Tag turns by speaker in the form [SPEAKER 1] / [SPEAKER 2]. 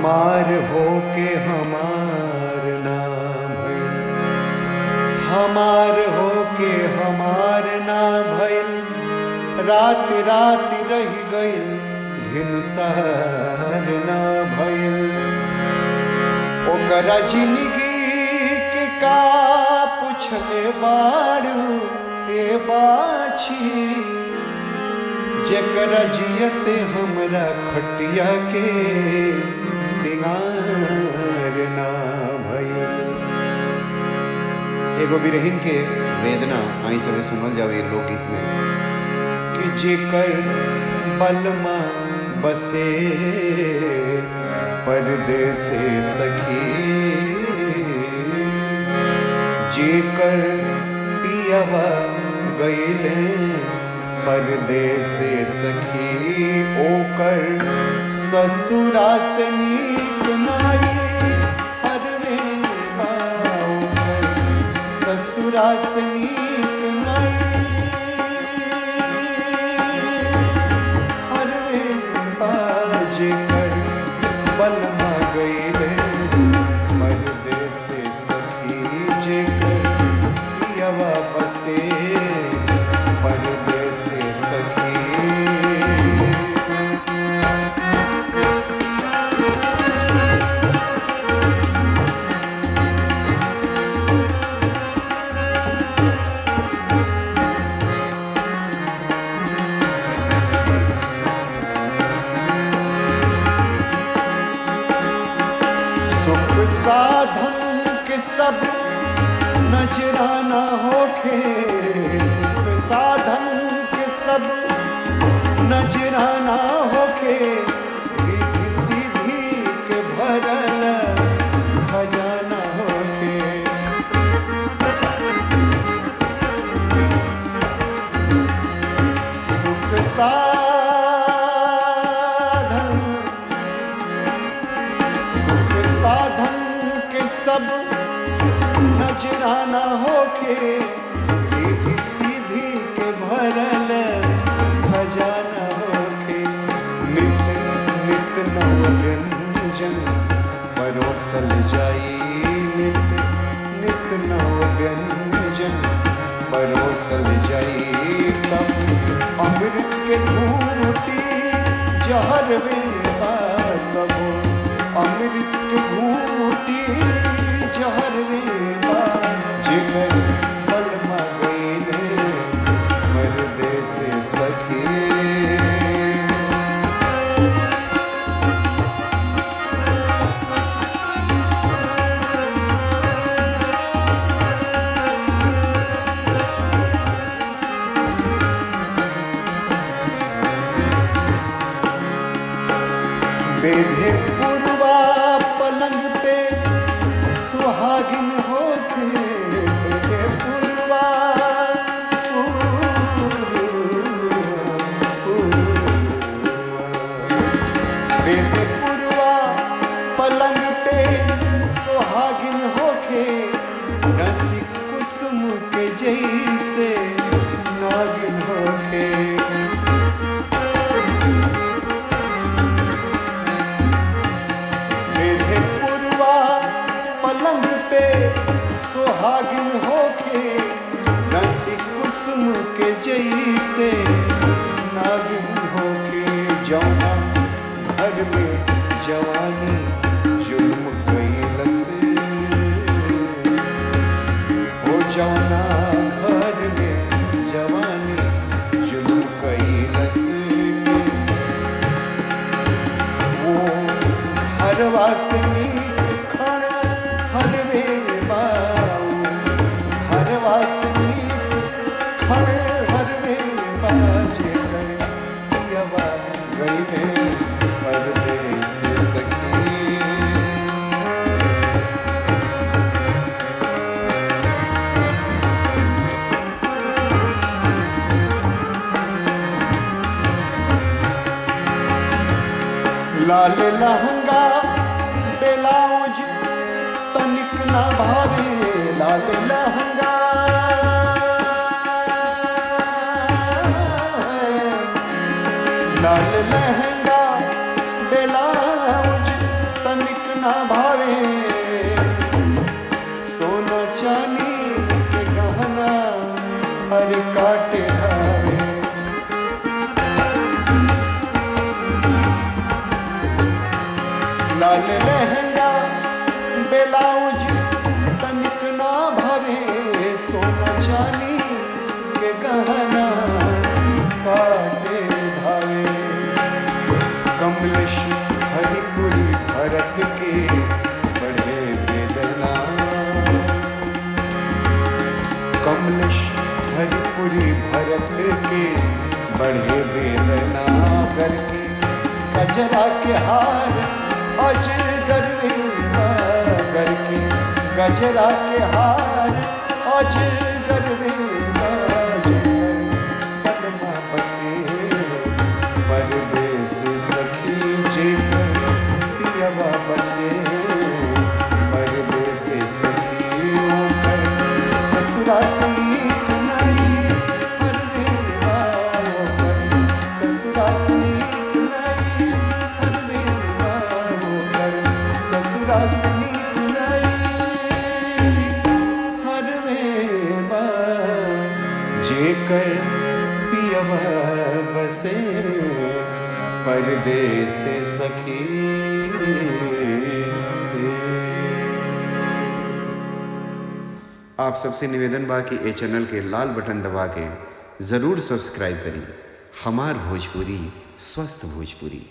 [SPEAKER 1] हमार होके हमार ना भइल, हमार होके हमार ना भइल, रात रात रह गइल भिनसार ना भइल। ओकरा जिंदगी के का पुछले बारू ए बाछी, जेकरा जियते हमरा खटिया के सिंगार ना भइल। एगो बिरहिन के वेदना आई सवे सुनल जावे लोकगीत में कि जेकर बलमा बसे परदेसे सखी, जेकर पियवा गइले परदेसे सखी, ओकर ससुरा से नीक नाई हरवे बा, ओकर ससुरा से नीक नाई हरवे बा, जेकर बलमा गइले परदेसे सखी, जेकर पियवा बसे परदेसे सखी। सुख साधन के सब नजराना होके, सुख साधन के सब नजराना होके, रिद्धि सिद्धि के भरल खजाना होके। सुख साधन के सब नजराना होके, रिद्धि सीधी के भरल खजाना होके। नित नित नव व्यंजन परोसल जाई, नित नित नव व्यंजन परोसल जाई, तब अमृत के घूंटी जहर वेबा, तब अमृत के घूंटी जहर वेबा, जेकर बलमा गइले परदेसे सखी। बेधे पुरवा पलंग पे सुहागिन होके, बेधे पुरवा बेधे पुरवा पलंग पे सुहागिन होके, रसी कुसुम के जैसे नागिन होके। पलंग पे सुहागिन होके, रसी कुसुम के जैसे नागिन होके। जौना घर में जवानी जुल्म कैलस, हो जौना घर में जवानी जुल्म कैलस, वो घरवा से नीक खण हरवे बाऊ, हरवा से नीक खण हरवे बा, जेकर पियवा गइले परदेसे सखी। लाल लहंगा ब्लाउज तनिक ना भावे, लाल लहंगा लाल लहंगा ब्लाउज ना भावे, सोना चांदी के गहना हर काटे धावे। लाल लहंगा ब्लाउज तनिक ना भावे, सोना चांदी के गहना काटे धावे। कमलेश हरिपुरी भरत के बढ़े वेदना, कमलेश हरिपुरी भरत के बढ़े वेदना। करके गजरा के हार अजगर वेला, करके गजरा के हार अजगर वेला। बलमा बसे परदेस सखी, जेकर पियवा बसे परदेस सखी। ओकर ससुरा से नीक नहीं हरवेला, ओकर ससुरा से नीक नहीं हरवेला, ओकर ससुरा से नीक नहीं हरवेला। जेकर पियवा बसे परदेस सखी। आप सबसे निवेदन बा कि ए चैनल के लाल बटन दबा के ज़रूर सब्सक्राइब करी। हमार भोजपुरी स्वस्थ भोजपुरी।